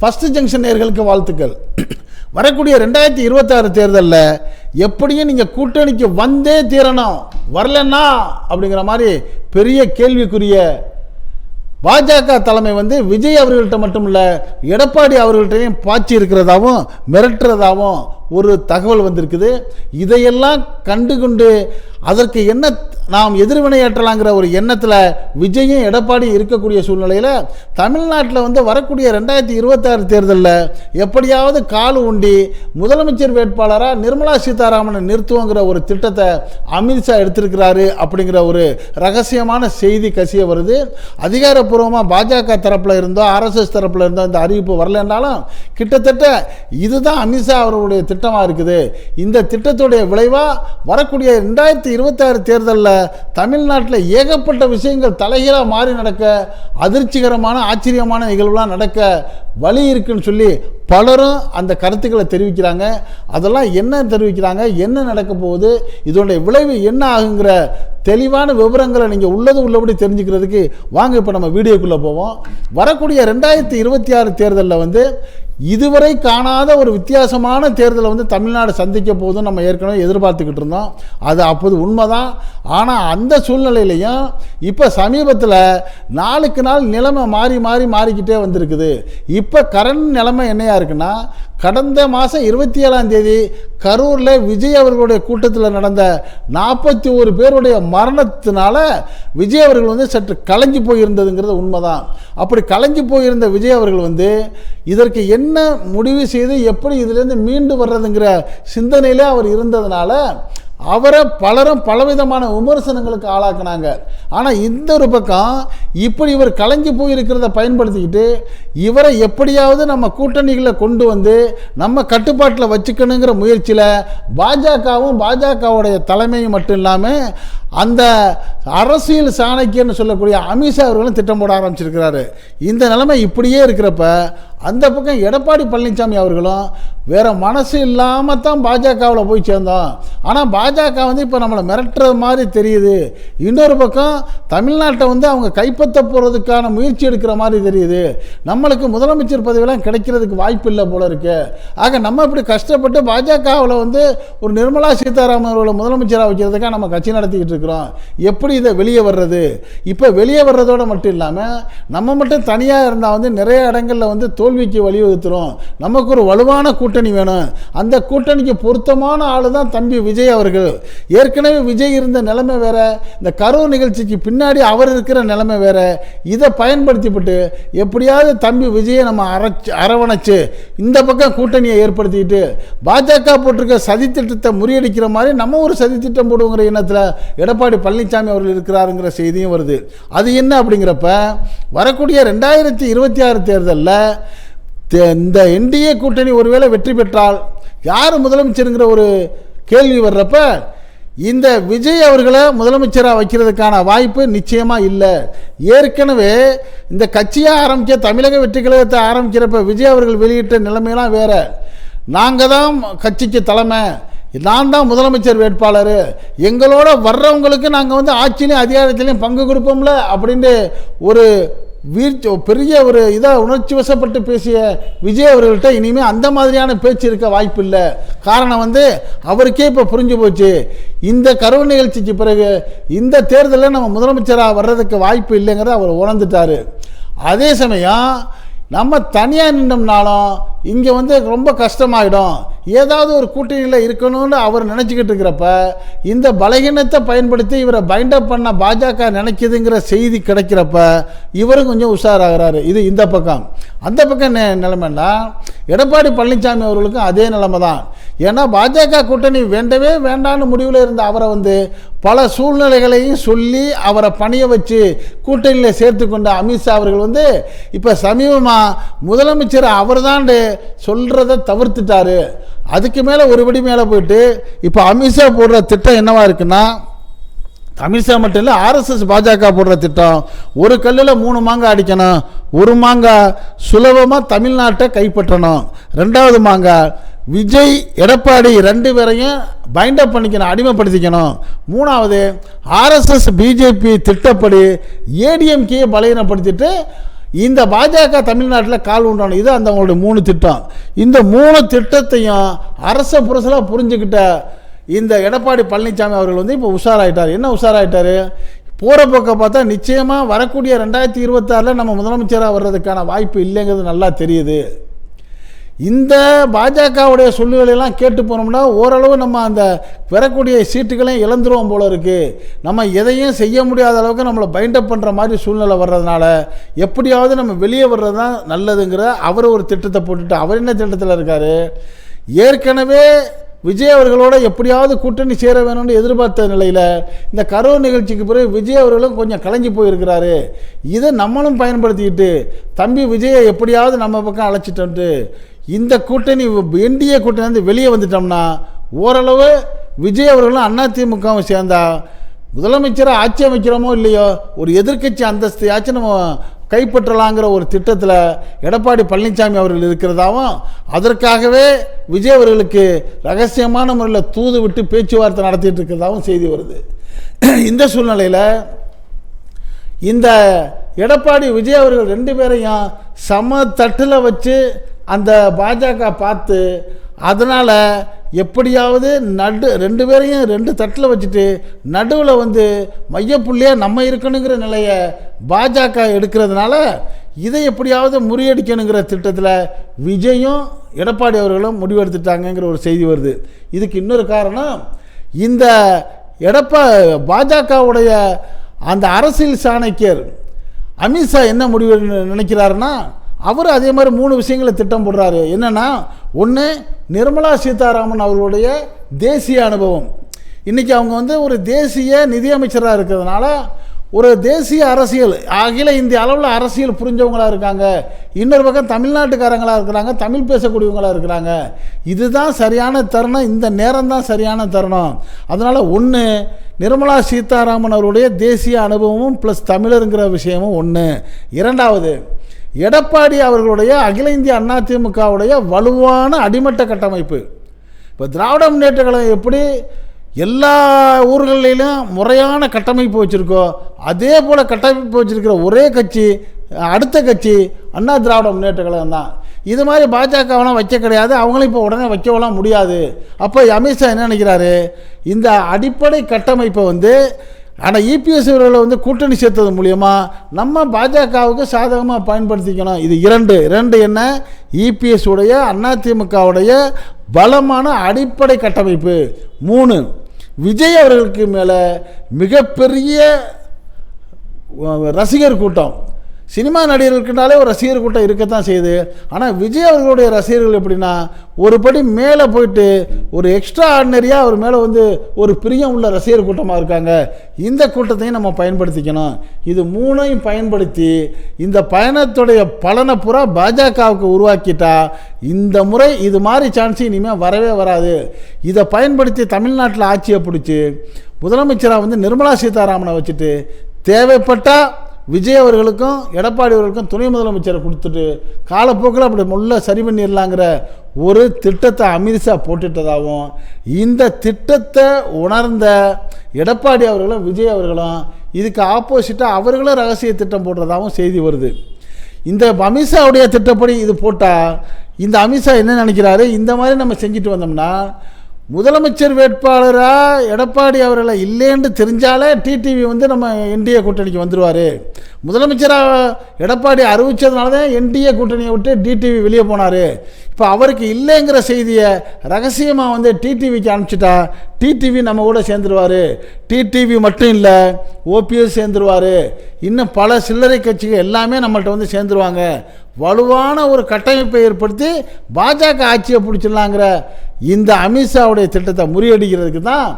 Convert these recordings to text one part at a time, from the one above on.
First junction நேயர்களுக்கு வாழ்த்துக்கள். வரக்கூடிய 2026 தேர்தலில் எப்படியும் நீங்கள் கூட்டணிக்கு வந்தே தீரணும், வரலன்னா அப்படிங்கிற மாதிரி பெரிய கேள்விக்குரிய பாஜக தலைமை விஜய் அவர்கள்ட்ட மட்டும் இல்லை, எடப்பாடி அவர்கள்ட்டையும் பாய்ச்சி இருக்கிறதாவும் மிரட்டுறதாவும் ஒரு தகவல் வந்திருக்குது. இதையெல்லாம் கண்டுகொண்டு அதற்கு என்ன நாம் எதிர்வினையாற்றலாங்கிற ஒரு எண்ணத்தில் விஜயும் எடப்பாடியும் இருக்கக்கூடிய சூழ்நிலையில் தமிழ்நாட்டில் வரக்கூடிய 2026 தேர்தலில் எப்படியாவது கால் ஊண்டி முதலமைச்சர் வேட்பாளராக நிர்மலா சீதாராமனை நிறுத்துவோங்கிற ஒரு திட்டத்தை அமித்ஷா எடுத்திருக்கிறாரு அப்படிங்கிற ஒரு ரகசியமான செய்தி கசிய வருது. அதிகாரப்பூர்வமாக பாஜக தரப்பில் இருந்தோ RSS தரப்பில் இருந்தோ இந்த அறிவிப்பு வரலன்னாலும் கிட்டத்தட்ட இதுதான் அமித்ஷா அவர்களுடைய திட்டமாக இருக்குது. இந்த திட்டத்துடைய விளைவாக வரக்கூடிய 2026 தேர்தலில் தமிழ்நாட்டில் ஏகப்பட்ட விஷயங்கள் தலைகீழாக மாறி நடக்க, அதிர்ச்சிகரமான ஆச்சரியமான நிகழ்வுலாம் நடக்க வழி இருக்குன்னு சொல்லி பலரும் அந்த கருத்துக்களை தெரிவிக்கிறாங்க. அதெல்லாம் என்ன தெரிவிக்கிறாங்க, என்ன நடக்க போகுது, இதோடைய விளைவு என்ன ஆகுங்கிற தெளிவான விவரங்களை நீங்கள் உள்ளபடி தெரிஞ்சுக்கிறதுக்கு வாங்க இப்போ நம்ம வீடியோக்குள்ளே போவோம். வரக்கூடிய 2026 தேர்தலில் இதுவரை காணாத ஒரு வித்தியாசமான தேர்தலை தமிழ்நாடு சந்திக்க போதும் நம்ம ஏற்கனவே எதிர்பார்த்துக்கிட்டு இருந்தோம். அது அப்போது உண்மைதான். ஆனால் அந்த சூழ்நிலையிலையும் இப்போ சமீபத்தில் நாளுக்கு நாள் நிலைமை மாறிக்கிட்டே வந்திருக்குது. இப்போ கரண்ட் நிலைமை என்னையா இருக்குன்னா, கடந்த மாதம் 27ஆம் தேதி கரூரில் விஜய் அவர்களுடைய கூட்டத்தில் நடந்த 41 பேருடைய மரணத்தினால விஜய் அவர்கள் சற்று கலைஞ்சு போயிருந்ததுங்கிறது உண்மைதான். அப்படி கலைஞ்சு போயிருந்த விஜய் அவர்கள் இதற்கு என்ன முடிவு செய்து எப்படி இதிலிருந்து மீண்டு வர்றதுங்கிற சிந்தனையிலே அவர் இருந்ததுனால அவரை பலரும் பலவிதமான விமர்சனங்களுக்கு ஆளாக்குனாங்க. ஆனால் இந்த ஒரு பக்கம் இப்படி இவர் கலைஞ்சு போயிருக்கிறத பயன்படுத்திக்கிட்டு இவரை எப்படியாவது நம்ம கூட்டணிகளை கொண்டு நம்ம கட்டுப்பாட்டில் வச்சுக்கணுங்கிற முயற்சியில் பாஜகவுடைய தலைமையும் மட்டும் இல்லாமல் அந்த அரசியல் சாணக்கியன்னு சொல்லக்கூடிய அமித்ஷா அவர்களும் திட்டம் போட ஆரம்பிச்சிருக்கிறாரு. இந்த நிலைமை இப்படியே இருக்கிறப்ப அந்த பக்கம் எடப்பாடி பழனிசாமி அவர்களும் வேற மனசு இல்லாமல் தான் பாஜகவில் போய் சேர்ந்தோம். ஆனால் பாஜக இப்போ நம்மளை மிரட்டுற மாதிரி தெரியுது. இன்னொரு பக்கம் தமிழ்நாட்டை அவங்க கைப்பற்ற போகிறதுக்கான முயற்சி எடுக்கிற மாதிரி தெரியுது. நம்மளுக்கு முதலமைச்சர் பதவியெல்லாம் கிடைக்கிறதுக்கு வாய்ப்பு இல்லை போல இருக்கு. ஆக நம்ம இப்படி கஷ்டப்பட்டு பாஜகவில் ஒரு நிர்மலா சீதாராமன் அவர்களை முதலமைச்சராக வைக்கிறதுக்காக நம்ம கட்சி நடத்திக்கிட்டு இருக்கிறோம். எப்படி இதை வெளியே வர்றது? இப்போ வெளியே வர்றதோடு மட்டும் இல்லாமல் நம்ம மட்டும் தனியாக இருந்தால் நிறைய இடங்களில் தோல்விக்கு வழிவகுத்துரும். நமக்கு ஒரு வலுவான கூட்டணி வேணும். அந்த கூட்டணிக்கு பொருத்தமான ஆளு தான் தம்பி விஜய் அவர்கள். ஏற்கனவே விஜய் இருந்த நிலைமை வேற, இந்த கரூர் நிகழ்ச்சிக்கு பின்னாடி அவர் இருக்கிற நிலைமை வேற. இதை பயன்படுத்திவிட்டு எப்படியாவது தம்பி விஜயை நம்ம அரவணைச்சு இந்த பக்கம் கூட்டணியை ஏற்படுத்திக்கிட்டு பாஜக போட்டிருக்க சதி திட்டத்தை முறியடிக்கிற மாதிரி நம்ம ஒரு சதி திட்டம் போடுங்கிற எண்ணத்தில் எடப்பாடி பழனிசாமி அவர்கள் இருக்கிறாருங்கிற செய்தியும் வருது. அது என்ன அப்படிங்கிறப்ப வரக்கூடிய 2026 தேர்தலில் இந்த என்டிஏ கூட்டணி ஒருவேளை வெற்றி பெற்றால் யார் முதலமைச்சருங்கிற ஒரு கேள்வி வர்றப்ப இந்த விஜய் அவர்களை முதலமைச்சராக வைக்கிறதுக்கான வாய்ப்பு நிச்சயமாக இல்லை. ஏற்கனவே இந்த கட்சியை ஆரம்பிக்க தமிழக வெற்றி கழகத்தை ஆரம்பிக்கிறப்ப விஜய் அவர்கள் வெளியிட்ட நிலைமையெல்லாம் வேற. நாங்கள் தான் கட்சிக்கு தலைமை, நான் தான் முதலமைச்சர் வேட்பாளர், எங்களோட வர்றவங்களுக்கு நாங்கள் ஆட்சியிலையும் அதிகாரத்திலையும் பங்கு கொடுப்போம்ல அப்படின்னு ஒரு பெரிய ஒரு உணர்ச்சி வசப்பட்டு பேசிய விஜய் அவர்கள்ட்ட இனிமேல் அந்த மாதிரியான பேச்சு இருக்க வாய்ப்பு இல்லை. காரணம் அவருக்கே இப்போ புரிஞ்சு போச்சு, இந்த கரூர் நிகழ்ச்சிக்கு பிறகு இந்த தேர்தலில் நம்ம முதலமைச்சராக வர்றதுக்கு வாய்ப்பு இல்லைங்கிறத அவர் உணர்ந்துட்டார். அதே சமயம் நம்ம தனியாக நின்றோம்னாலும் இங்கே ரொம்ப கஷ்டமாயிடும். ஏதாவது ஒரு கூட்டணியில் இருக்கணும்னு அவர் நினச்சிக்கிட்டு இருக்கிறப்ப இந்த பலகீனத்தை பயன்படுத்தி இவரை பைண்டப் பண்ண பாஜக நினைக்குதுங்கிற செய்தி கிடைக்கிறப்ப இவரும் கொஞ்சம் உஷாராகிறாரு. இது இந்த பக்கம். அந்த பக்கம் நிலைமைன்னா எடப்பாடி பழனிசாமி அவர்களுக்கும் அதே நிலைமை தான். ஏன்னா பாஜக கூட்டணி வேண்டவே வேண்டான்னு முடிவில் இருந்த அவரை பல சூழ்நிலைகளையும் சொல்லி அவரை பணிய வச்சு கூட்டணியில் சேர்த்து கொண்ட அமித்ஷா அவர்கள் இப்போ சமீபமாக முதலமைச்சர் அவர் தான் சொல்கிறத தவிர்த்துட்டாரு. அதுக்கு மேலே ஒருபடி மேலே போயிட்டு இப்போ அமித்ஷா போடுற திட்டம் என்னவா இருக்குன்னா, அமித்ஷா மட்டும் இல்லை RSS பாஜக போடுற திட்டம் ஒரு கல்லில் 3 மாங்காய் அடிக்கணும். ஒரு மாங்காய் சுலபமாக தமிழ்நாட்டை கைப்பற்றணும். 2வது மாங்காய் விஜய் எடப்பாடி 2 பேரையும் பைண்டப் பண்ணிக்கணும், அடிமைப்படுத்திக்கணும். 3வது RSS BJP திட்டப்படி ADMK பலகீனப்படுத்திட்டு இந்த பாஜக தமிழ்நாட்டில் கால் உண்டான இது அந்த அவங்களுடைய 3 திட்டம். இந்த 3 திட்டத்தையும் அரச புரசலாக புரிஞ்சுக்கிட்ட இந்த எடப்பாடி பழனிசாமி அவர்கள் வந்து இப்போ உஷாராயிட்டார். என்ன உஷாராயிட்டார்? போகிற போக்க பார்த்தா நிச்சயமாக வரக்கூடிய 2026 நம்ம முதலமைச்சராக வர்றதுக்கான வாய்ப்பு இல்லைங்கிறது நல்லா தெரியுது. இந்த பாஜகவுடைய சூழ்நிலையெல்லாம் கேட்டு போனோம்னா ஓரளவு நம்ம அந்த பெறக்கூடிய சீட்டுகளையும் இழந்துருவோம் போல இருக்குது. நம்ம எதையும் செய்ய முடியாத அளவுக்கு நம்மளை பைண்டப் பண்ணுற மாதிரி சூழ்நிலை வர்றதுனால எப்படியாவது நம்ம வெளியே வர்றது தான் நல்லதுங்கிற அவர் ஒரு திட்டத்தை போட்டுட்டு அவர் என்ன திட்டத்தில் இருக்கார்? ஏற்கனவே விஜய் அவர்களோட எப்படியாவது கூட்டணி சேர வேணும்னு எதிர்பார்த்த நிலையில் இந்த கரூர் நிகழ்ச்சிக்கு பிறகு விஜய் அவர்களும் கொஞ்சம் கலைஞ்சு போயிருக்கிறாரு. இதை நம்மளும் பயன்படுத்திக்கிட்டு தம்பி விஜயை எப்படியாவது நம்ம பக்கம் அழைச்சிட்டோன்ட்டு இந்த கூட்டணி என்டிஏ கூட்டணி வந்து வெளியே வந்துட்டோம்னா ஓரளவு விஜய் அவர்களும் அதிமுகவும் சேர்ந்தா முதலமைச்சராக ஆட்சி அமைக்கிறோமோ இல்லையோ ஒரு எதிர்க்கட்சி அந்தஸ்தையாச்சும் நம்ம கைப்பற்றலாங்கிற ஒரு திட்டத்தில் எடப்பாடி பழனிசாமி அவர்கள் இருக்கிறதாவும் அதற்காகவே விஜய் அவர்களுக்கு ரகசியமான முறையில் தூது விட்டு பேச்சுவார்த்தை நடத்திட்டு இருக்கிறதாவும் செய்தி வருது. இந்த சூழ்நிலையில் இந்த எடப்பாடி விஜய் அவர்கள் 2 பேரையும் சம தட்டில் வச்சு அந்த பாஜக பார்த்து அதனால் எப்படியாவது 2 பேரையும் 2 தட்டில் வச்சுட்டு நடுவில் வந்து மையப்புள்ளியாக நம்ம இருக்கணுங்கிற நிலையை பாஜக எடுக்கிறதுனால இதை எப்படியாவது முறியடிக்கணுங்கிற திட்டத்தில் விஜயும் எடப்பாடி அவர்களும் முடிவெடுத்துட்டாங்கங்கிற ஒரு செய்தி வருது. இதுக்கு இன்னொரு காரணம் இந்த பாஜகவுடைய அந்த அரசியல் சாணக்கியர் அமித்ஷா என்ன முடிவு நினைக்கிறாருன்னா அவர் அதே மாதிரி 3 விஷயங்களை திட்டம் போடுறாரு. என்னென்னா, ஒன்று நிர்மலா சீதாராமன் அவர்களுடைய தேசிய அனுபவம். இன்றைக்கி அவங்க வந்து ஒரு தேசிய நிதியமைச்சராக இருக்கிறதுனால ஒரு தேசிய அரசியல் அகில இந்திய அளவில் அரசியல் புரிஞ்சவங்களாக இருக்காங்க. இன்னொரு பக்கம் தமிழ்நாட்டுக்காரங்களாக இருக்கிறாங்க, தமிழ் பேசக்கூடியவங்களாக இருக்கிறாங்க. இதுதான் சரியான தருணம், இந்த நேரம் தான் சரியான தருணம். அதனால் ஒன்று நிர்மலா சீதாராமன் அவருடைய தேசிய அனுபவமும் ப்ளஸ் தமிழருங்கிற விஷயமும் ஒன்று. இரண்டாவது எடப்பாடி அவர்களுடைய அகில இந்திய அதிமுகவுடைய வலுவான அடிமட்ட கட்டமைப்பு. இப்போ திராவிட முன்னேற்ற கழகம் எப்படி எல்லா ஊர்களிலும் முறையான கட்டமைப்பு வச்சுருக்கோ அதே போல் கட்டமைப்பு வச்சுருக்கிற ஒரே கட்சி அடுத்த கட்சி அண்ணா திராவிட முன்னேற்ற கழகம் தான். இது மாதிரி பாஜகவெலாம் வைக்க கிடையாது, அவங்களும் இப்போ உடனே வைக்கவெல்லாம் முடியாது. அப்போ அமித்ஷா என்ன நினைக்கிறாரு? இந்த அடிப்படை கட்டமைப்பை வந்து ஆனால் இபிஎஸ் அவர்களை வந்து கூட்டணி சேர்த்தது மூலியமாக நம்ம பாஜகவுக்கு சாதகமாக பயன்படுத்திக்கணும். இது இரண்டு என்ன, இபிஎஸ் உடைய அதிமுகவுடைய பலமான அடிப்படை கட்டமைப்பு. 3 விஜய் அவர்களுக்கு மேலே மிகப்பெரிய ரசிகர் கூட்டம். சினிமா நடிகர்களுக்குனாலே ஒரு ரசிகர் கூட்டம் இருக்கத்தான் செய்யுது. ஆனால் விஜய் அவர்களுடைய ரசிகர்கள் எப்படின்னா ஒரு படி மேலே போயிட்டு ஒரு எக்ஸ்ட்ரா ஆர்டினரியாக அவர் மேலே வந்து ஒரு பிரியம் உள்ள ரசிகர் கூட்டமாக இருக்காங்க. இந்த கூட்டத்தையும் நம்ம பயன்படுத்திக்கணும். இது 3ஐயும் பயன்படுத்தி இந்த பயணத்துடைய பலனை பூரா பாஜகவுக்கு உருவாக்கிட்டா இந்த முறை இது மாதிரி சான்ஸ் இனிமேல் வரவே வராது. இதை பயன்படுத்தி தமிழ்நாட்டில் ஆட்சியை பிடிச்சி முதலமைச்சராக வந்து நிர்மலா சீதாராமனை வச்சுட்டு தேவைப்பட்டால் விஜய் அவர்களுக்கும் எடப்பாடி அவர்களுக்கும் துணை முதலமைச்சரை கொடுத்துட்டு காலப்போக்கில் அப்படி முள்ள சரி பண்ணிடலாங்கிற ஒரு திட்டத்தை அமித்ஷா போட்டுட்டதாகவும் இந்த திட்டத்தை உணர்ந்த எடப்பாடி அவர்களும் விஜய் அவர்களும் இதுக்கு ஆப்போசிட்டாக அவர்களும் ரகசிய திட்டம் போடுறதாகவும் செய்தி வருது. இந்த அமித்ஷாவுடைய திட்டப்படி இது போட்டால் இந்த அமித்ஷா என்ன நினைக்கிறாரு? இந்த மாதிரி நம்ம செஞ்சுட்டு வந்தோம்னா முதலமைச்சர் வேட்பாளராக எடப்பாடி அவர்களை இல்லைன்னு தெரிஞ்சாலே டிடிவி வந்து நம்ம என்டிஏ கூட்டணிக்கு வந்துடுவார். முதலமைச்சராக எடப்பாடி அறிவித்ததுனால தான் என்டிஏ கூட்டணியை விட்டு டிடிவி வெளியே போனார். இப்போ அவருக்கு இல்லைங்கிற செய்தியை ரகசியமாக வந்து டிடிவிக்கு அனுப்பிச்சிட்டா டிடிவி நம்ம கூட சேர்ந்துருவார். டிடிவி மட்டும் இல்லை, ஓபிஎஸ் சேர்ந்துருவார். இன்னும் பல சில்லறை கட்சிகள் எல்லாமே நம்மள்கிட்ட வந்து சேர்ந்துருவாங்க. வலுவான ஒரு கட்டமைப்பை ஏற்படுத்தி பாஜக ஆட்சியை பிடிச்சிடலாங்கிற இந்த அமித்ஷாவுடைய திட்டத்தை முறியடிக்கிறதுக்கு தான்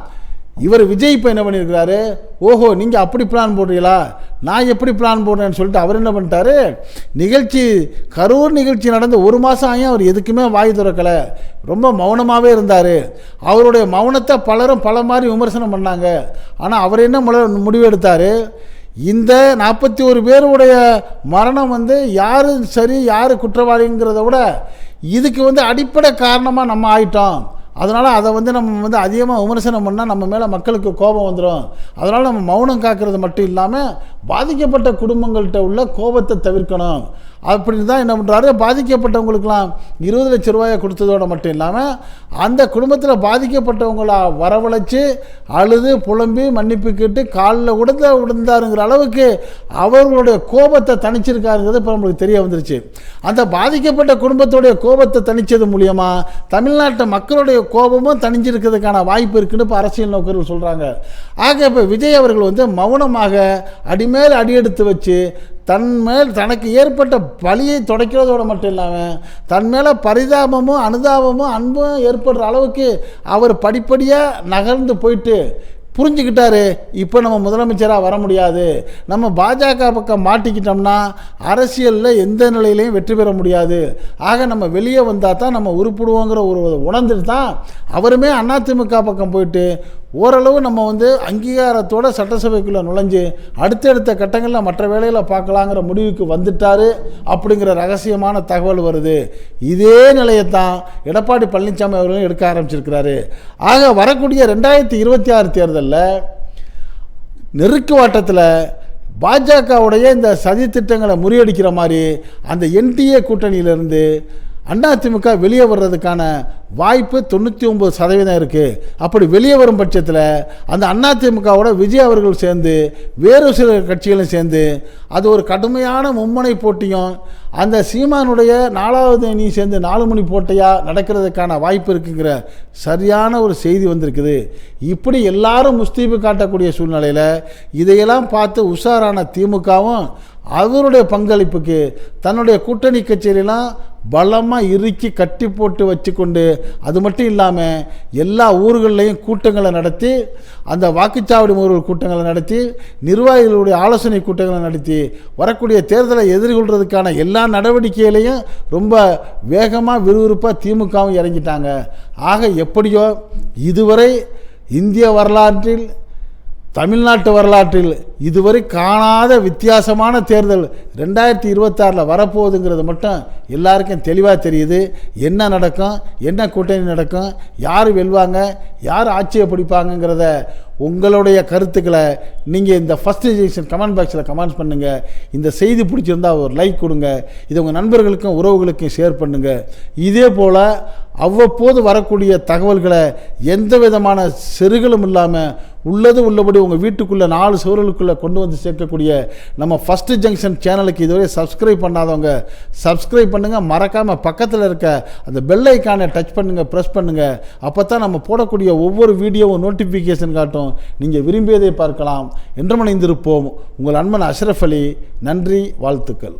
இவர் விஜய் இப்போ என்ன பண்ணியிருக்கிறாரு? ஓஹோ, நீங்கள் அப்படி பிளான் போடுறீங்களா, நான் எப்படி பிளான் போடுறேன்னு சொல்லிட்டு அவர் என்ன பண்ணிட்டாரு? கரூர் நிகழ்ச்சி நடந்து 1 மாதம் ஆகியும் அவர் எதுக்குமே வாய் திறக்கலை, ரொம்ப மௌனமாகவே இருந்தார். அவருடைய மௌனத்தை பலரும் பல மாதிரி விமர்சனம் பண்ணாங்க. ஆனால் அவர் என்ன முடிவு எடுத்தார்? இந்த 41 பேருடைய மரணம் வந்து யார் சரி யார் குற்றவாளிங்கிறத விட இதுக்கு வந்து அடிப்படை காரணமாக நம்ம ஆயிட்டோம். அதனால் அதை நம்ம அதிகமாக விமர்சனம் பண்ணால் நம்ம மேலே மக்களுக்கு கோபம் வந்துடும். அதனால் நம்ம மௌனம் காக்கிறது மட்டும் இல்லாமல் பாதிக்கப்பட்ட குடும்பங்கள்கிட்ட உள்ள கோபத்தை தவிர்க்கணும் அப்படின்னு தான் என்ன பண்ணுறாரு. பாதிக்கப்பட்டவங்களுக்கெல்லாம் 20 லட்ச ரூபாயை கொடுத்ததோடு மட்டும் இல்லாமல் அந்த குடும்பத்தில் பாதிக்கப்பட்டவங்கள வரவழைச்சி அழுது புலம்பி மன்னிப்பு கேட்டு காலில் விழுந்தாருங்கிற அளவுக்கு அவர்களுடைய கோபத்தை தணிச்சிருக்காருங்கிறது இப்போ நம்மளுக்கு தெரிய வந்துருச்சு. அந்த பாதிக்கப்பட்ட குடும்பத்துடைய கோபத்தை தணித்தது மூலியமாக தமிழ்நாட்டு மக்களுடைய கோபமும் தணிஞ்சிருக்கிறதுக்கான வாய்ப்பு இருக்குன்னு இப்போ அரசியல் நோக்கர்கள் சொல்கிறாங்க. ஆக இப்போ விஜய் அவர்கள் மௌனமாக அடிமேல் அடியெடுத்து வச்சு தனக்கு ஏற்பட்ட பழியை துடைக்கிறதோடு மட்டும் இல்லாமல் தன் மேலே பரிதாபமும் அனுதாபமும் அன்பும் ஏற்படுற அளவுக்கு அவர் படிப்படியாக நகர்ந்து போயிட்டு புரிஞ்சுக்கிட்டாரு. இப்போ நம்ம முதலமைச்சராக வர முடியாது, நம்ம பாஜக பக்கம் மாட்டிக்கிட்டோம்னா அரசியலில் எந்த நிலையிலையும் வெற்றி பெற முடியாது, ஆக நம்ம வெளியே வந்தால் தான் நம்ம உருப்பிடுவோங்கிற ஒரு உணர்ந்துட்டு தான் அவருமே அதிமுக பக்கம் போயிட்டு ஓரளவு நம்ம அங்கீகாரத்தோட சட்டசபைக்குள்ளே நுழைஞ்சு அடுத்தடுத்த கட்டங்களில் மற்ற வேலைகளை பார்க்கலாங்கிற முடிவுக்கு வந்துட்டார் அப்படிங்கிற ரகசியமான தகவல் வருது. இதே நிலையத்தான் எடப்பாடி பழனிசாமி அவர்களும் எடுக்க ஆரம்பிச்சிருக்கிறாரு. ஆக வரக்கூடிய 2026 தேர்தலில் நெருக்கு வாட்டத்தில் பாஜகவுடைய இந்த சதி திட்டங்களை முறியடிக்கிற மாதிரி அந்த என்டிஏ கூட்டணியிலிருந்து அதிமுக வெளியே வர்றதுக்கான வாய்ப்பு 99% இருக்குது. அப்படி வெளியே வரும் பட்சத்தில் அந்த அதிமுகவோட விஜய் அவர்கள் சேர்ந்து வேறு சில கட்சிகளும் சேர்ந்து அது ஒரு கடுமையான மும்முனை போட்டியும் அந்த சீமானுடைய 4வது அணி சேர்ந்து 4 முனை போட்டியாக நடக்கிறதுக்கான வாய்ப்பு இருக்குங்கிற சரியான ஒரு செய்தி வந்திருக்குது. இப்படி எல்லாரும் முஸ்தீபு காட்டக்கூடிய சூழ்நிலையில் இதையெல்லாம் பார்த்து உஷாரான திமுகவும் அவருடைய பங்களிப்புக்கு தன்னுடைய கூட்டணி கட்சியிலாம் பலமாக இறுக்கி கட்டி போட்டு வச்சுக்கொண்டு அது மட்டும் இல்லாமல் எல்லா ஊர்களையும் கூட்டங்களை நடத்தி அந்த வாக்குச்சாவடி முகவர் கூட்டங்களை நடத்தி நிர்வாகிகளுடைய ஆலோசனை கூட்டங்களை நடத்தி வரக்கூடிய தேர்தலை எதிர்கொள்கிறதுக்கான எல்லா நடவடிக்கைகளையும் ரொம்ப வேகமாக விறுவிறுப்பாக திமுகவும் இறங்கிட்டாங்க. ஆக எப்படியோ இதுவரை இந்திய வரலாற்றில் தமிழ்நாட்டு வரலாற்றில் இதுவரை காணாத வித்தியாசமான தேர்தல் 2026 வரப்போகுதுங்கிறது மட்டும் எல்லாருக்கும் தெளிவாக தெரியுது. என்ன நடக்கும், என்ன கூட்டணி நடக்கும், யார் வெல்வாங்க, யார் ஆட்சியை பிடிப்பாங்கங்கிறத உங்களுடைய கருத்துக்களை நீங்கள் இந்த ஃபஸ்ட் ஜெக்ஷன் கமெண்ட் பாக்ஸில் கமெண்ட்ஸ் பண்ணுங்கள். இந்த செய்தி பிடிச்சிருந்தால் ஒரு லைக் கொடுங்க. இதை உங்கள் நண்பர்களுக்கும் உறவுகளுக்கும் ஷேர் பண்ணுங்கள். இதே போல் அவ்வப்போது வரக்கூடிய தகவல்களை எந்த விதமான செருகளும் இல்லாமல் உள்ளது உள்ளபடி உங்கள் வீட்டுக்குள்ளே 4 சுவர்களுக்குள்ளே கொண்டு வந்து சேர்க்கக்கூடிய நம்ம ஃபஸ்ட்டு ஜங்ஷன் சேனலுக்கு இதுவரை சப்ஸ்கிரைப் பண்ணாதவங்க சப்ஸ்கிரைப் பண்ணுங்கள். மறக்காமல் பக்கத்தில் இருக்க அந்த பெல் ஐக்கானை டச் பண்ணுங்கள், ப்ரெஸ் பண்ணுங்கள். அப்போ தான் நம்ம போடக்கூடிய ஒவ்வொரு வீடியோவும் நோட்டிஃபிகேஷன் காட்டும். நீங்கள் விரும்பியதை பார்க்கலாம். என்றும் இணைந்திருப்போம். உங்கள் அன்பன் அஷ்ரஃப் அலி. நன்றி, வாழ்த்துக்கள்.